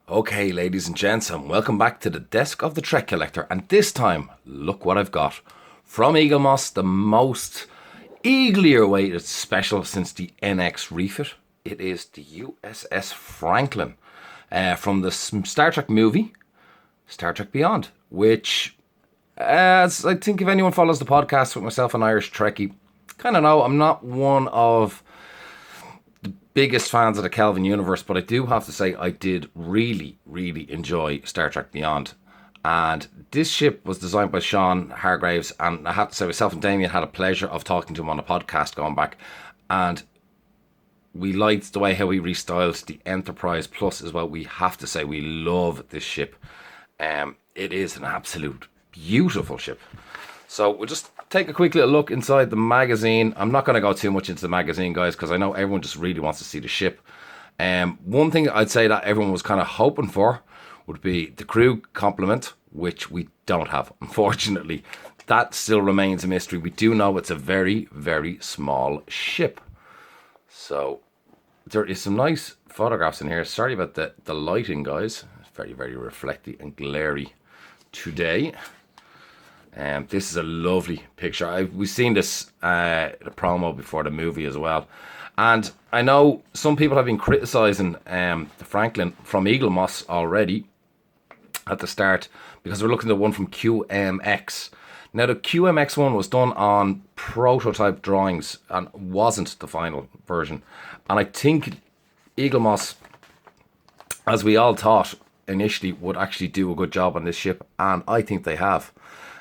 Okay, ladies and gents, and welcome back to the desk of the Trek Collector. And this time, look what I've got. From Eagle Moss, the most eagerly awaited special since the NX refit. It is the USS Franklin from the Star Trek movie, Star Trek Beyond, which, as I think if anyone follows the podcast with myself, an Irish Trekkie, kind of know I'm not one of biggest fans of the Kelvin universe, but I do have to say I did really, really enjoy Star Trek Beyond. And this ship was designed by Sean Hargraves, and I have to say myself and Damien had a pleasure of talking to him on a podcast going back, and we liked the way how he restyled the Enterprise Plus as well. We have to say we love this ship. It is an absolute beautiful ship. So we'll just take a quick little look inside the magazine. I'm not going to go too much into the magazine, guys, because I know everyone just really wants to see the ship. One thing I'd say that everyone was kind of hoping for would be the crew complement, which we don't have, unfortunately. That still remains a mystery. We do know it's a very, very small ship. So there is some nice photographs in here. Sorry about the lighting, guys. It's very, very reflecty and glary today. This is a lovely picture. We've seen this the promo before the movie as well. And I know some people have been criticising the Franklin from Eagle Moss already at the start because we're looking at one from QMX. Now, the QMX one was done on prototype drawings and wasn't the final version. And I think Eagle Moss, as we all thought initially, would actually do a good job on this ship. And I think they have.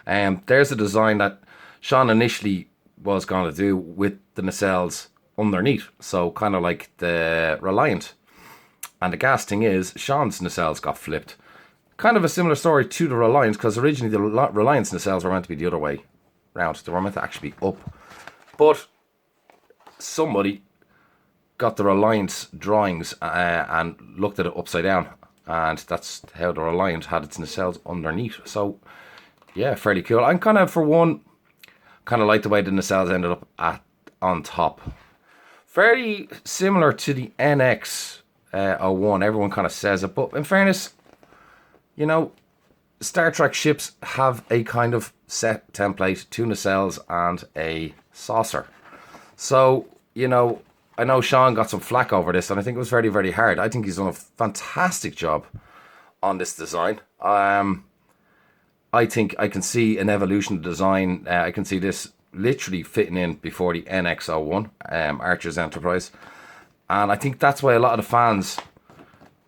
There's a design that Sean initially was going to do with the nacelles underneath. So kind of like the Reliant. And the gas thing is, Sean's nacelles got flipped. Kind of a similar story to the Reliant, because originally the Reliance nacelles were meant to be the other way round. They were meant to actually be up. But somebody got the Reliance drawings and looked at it upside down. And that's how the Reliant had its nacelles underneath. So yeah, fairly cool. I'm kind of, for one, kind of like the way the nacelles ended up on top. Very similar to the NX 01. Everyone kind of says it. But in fairness, you know, Star Trek ships have a kind of set template, two nacelles and a saucer. So, you know, I know Sean got some flack over this, and I think it was very, very hard. I think he's done a fantastic job on this design. I think I can see an evolution of design. I can see this literally fitting in before the NX-01, Archer's Enterprise. And I think that's why a lot of the fans,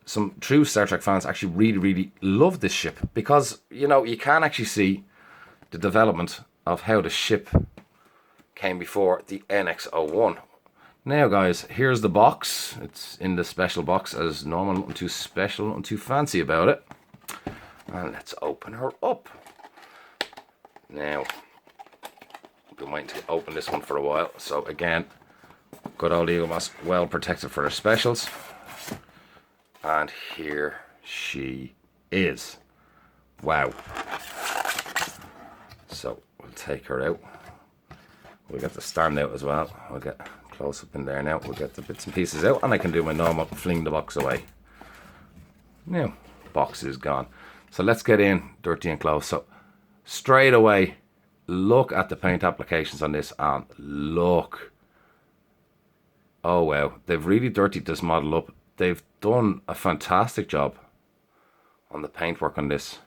some true Star Trek fans, actually really, really love this ship. Because, you know, you can actually see the development of how the ship came before the NX-01. Now, guys, here's the box. It's in the special box as normal. Nothing too special, nothing too fancy about it. And let's open her up. Now, I've been waiting to open this one for a while. So again, good old Eagle Moss, well protected for their specials. And here she is. Wow. So we'll take her out. We'll get the stand out as well. We'll get close up in there now. We'll get the bits and pieces out, and I can do my normal fling the box away. Now, box is gone. So let's get in dirty and close. So straight away, look at the paint applications on this, and look. Oh wow, they've really dirtied this model up. They've done a fantastic job on the paintwork on this.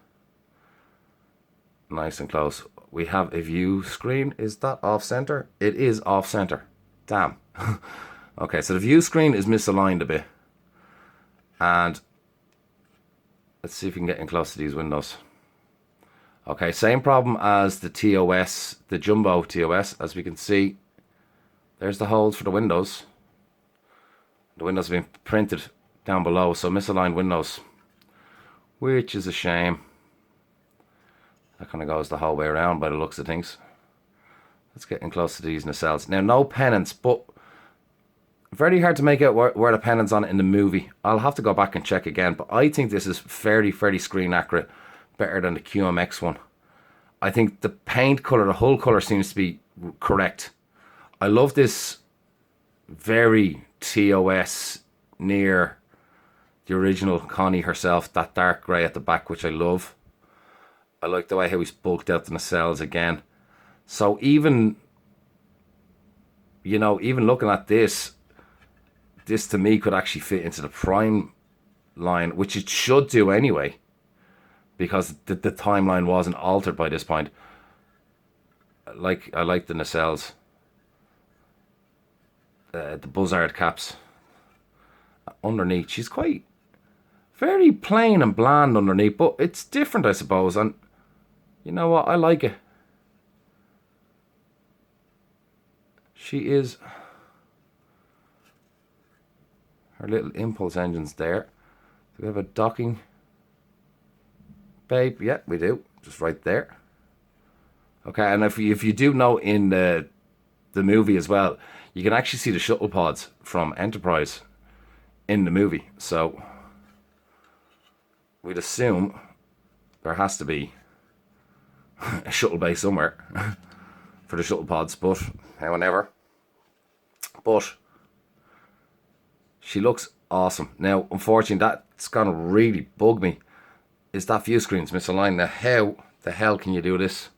Nice and close. We have a view screen. Is that off center? It is off center. Damn. Okay, so the view screen is misaligned a bit. And let's see if we can get in close to these windows. Okay, same problem as the TOS, the Jumbo TOS. As we can see, there's the holes for the windows. The windows have been printed down below, so misaligned windows, which is a shame. That kind of goes the whole way around by the looks of things. Let's get in close to these nacelles. Now, no pennants, but very hard to make out where the pennants on it in the movie. I'll have to go back and check again, but I think this is fairly screen accurate, better than the QMX one. I think the paint colour, the hull colour seems to be correct. I love this very TOS near the original Connie herself, that dark grey at the back, which I love. I like the way how he's bulked out the nacelles again. So even, even looking at this to me could actually fit into the prime line, which it should do anyway, because the timeline wasn't altered by this point. I like the nacelles, the buzzard caps underneath. She's quite very plain and bland underneath, but it's different, I suppose. And you know what? I like it. She is. Her little impulse engine's there. Do we have a docking babe? Yeah, we do. Just right there. Okay, and if you do know in the movie as well, you can actually see the shuttle pods from Enterprise in the movie. So we'd assume there has to be a shuttle bay somewhere for the shuttle pods, but however. But she looks awesome. Now, unfortunately, that's gonna really bug me. Is that view screen's misaligned? Now, how the hell can you do this?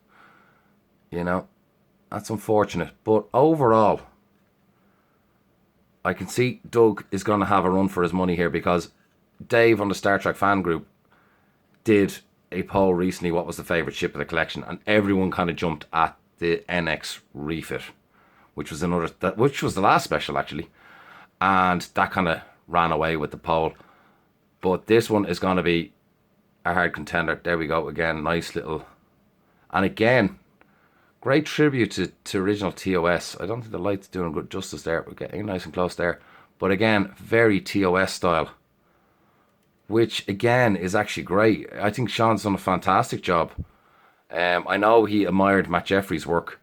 That's unfortunate. But overall, I can see Doug is going to have a run for his money here, because Dave on the Star Trek fan group did a poll recently, what was the favourite ship of the collection, and everyone kind of jumped at the NX refit, which was the last special actually, and that kind of ran away with the poll. But this one is going to be a hard contender. There we go again, nice little, and again, great tribute to original TOS. I don't think the light's doing good justice there. We're getting nice and close there. But again, very TOS style, which again is actually great. I think Sean's done a fantastic job. I know he admired Matt Jeffrey's work.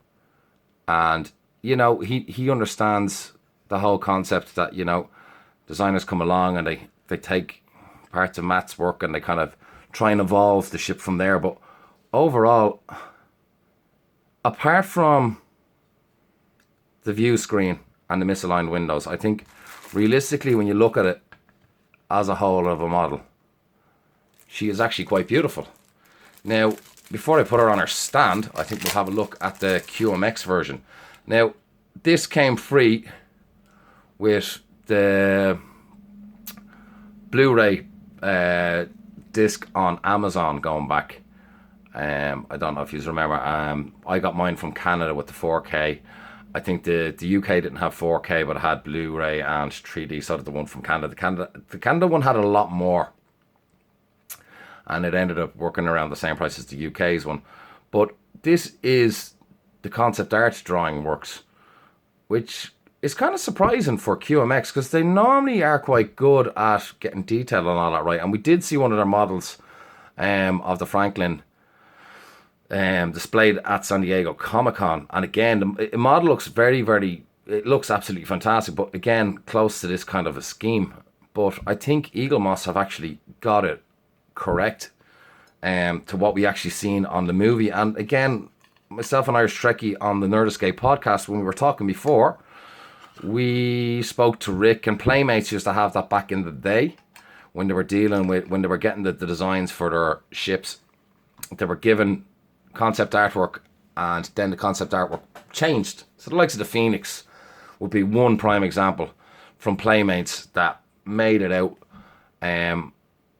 And, he understands the whole concept that, designers come along and they take parts of Matt's work and they kind of try and evolve the ship from there. But overall, apart from the view screen and the misaligned windows, I think realistically, when you look at it as a whole of a model, she is actually quite beautiful. Now, before I put her on her stand, I think we'll have a look at the QMX version. Now, this came free with the Blu-ray disc on Amazon going back. I don't know if you remember. I got mine from Canada with the 4K. I think the UK didn't have 4K, but it had Blu-ray and 3D. So did the one from Canada. The Canada one had a lot more, and it ended up working around the same price as the UK's one. But this is the concept art drawing works, which is kind of surprising for QMX, because they normally are quite good at getting detail and all that right. And we did see one of their models of the Franklin displayed at San Diego Comic-Con, and again the model looks it looks absolutely fantastic, but again close to this kind of a scheme. But I think Eagle Moss have actually got it correct to what we actually seen on the movie. And again, myself and Irish Trekkie on the Nerd Escape podcast, when we were talking before, we spoke to Rick, and Playmates used to have that back in the day when they were when they were getting the designs for their ships. They were given concept artwork, and then the concept artwork changed. So the likes of the Phoenix would be one prime example from Playmates that made it out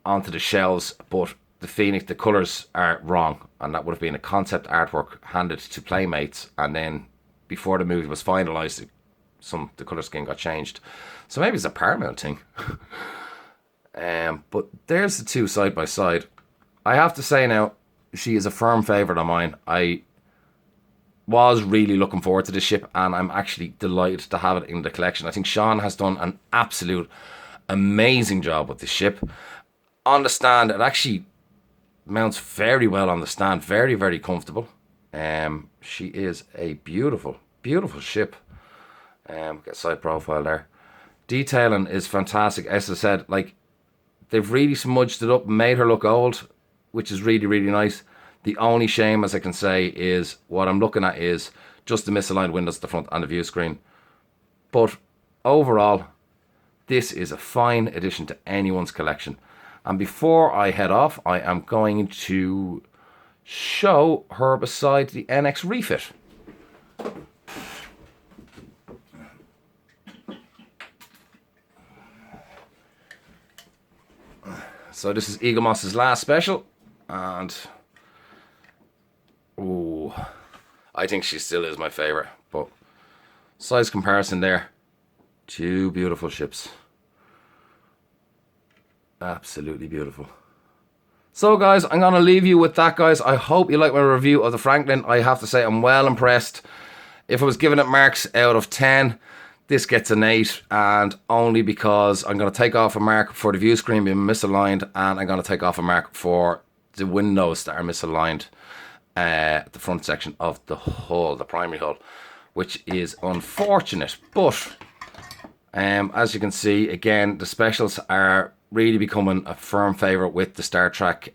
onto the shelves, but the Phoenix, the colours are wrong, and that would have been a concept artwork handed to Playmates, and then before the movie was finalised, the colour scheme got changed. So maybe it's a Paramount thing. But there's the two side by side. I have to say now, she is a firm favourite of mine. I was really looking forward to this ship, and I'm actually delighted to have it in the collection. I think Sean has done an absolute amazing job with this ship. On the stand, it actually mounts very well on the stand. Very, very comfortable. She is a beautiful, beautiful ship. Get side profile there. Detailing is fantastic. As I said, like, they've really smudged it up, made her look old, which is really, really nice. The only shame, as I can say, is what I'm looking at is just the misaligned windows at the front and the view screen. But overall, This is a fine addition to anyone's collection. And before I head off, I am going to show her beside the NX refit. So this is Eagle Moss's last special, and ooh, I think she still is my favorite, but size comparison there. Two beautiful ships. Absolutely beautiful. So guys, I'm going to leave you with that, guys. I hope you like my review of the Franklin. I have to say I'm well impressed. If I was giving it marks out of 10, this gets an 8, and only because I'm going to take off a mark for the view screen being misaligned, and I'm going to take off a mark for the windows that are misaligned at the front section of the hull, the primary hull, which is unfortunate. But as you can see, again, the specials are really becoming a firm favourite with the Star Trek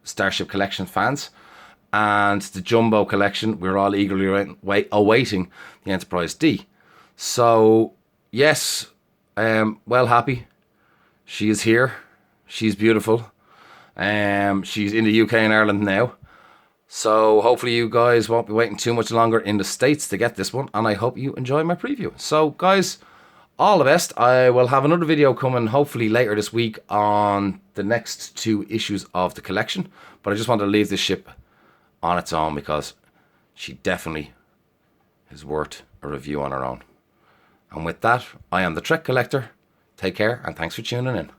Starship Collection fans. And the Jumbo Collection, we're all eagerly awaiting the Enterprise D. So, yes, well happy. She is here. She's beautiful. She's in the UK and Ireland now. So, hopefully you guys won't be waiting too much longer in the States to get this one. And I hope you enjoy my preview. So, guys, all the best. I will have another video coming hopefully later this week on the next 2 issues of the collection. But I just want to leave this ship on its own because she definitely is worth a review on her own. And with that, I am the Trek Collector. Take care and thanks for tuning in.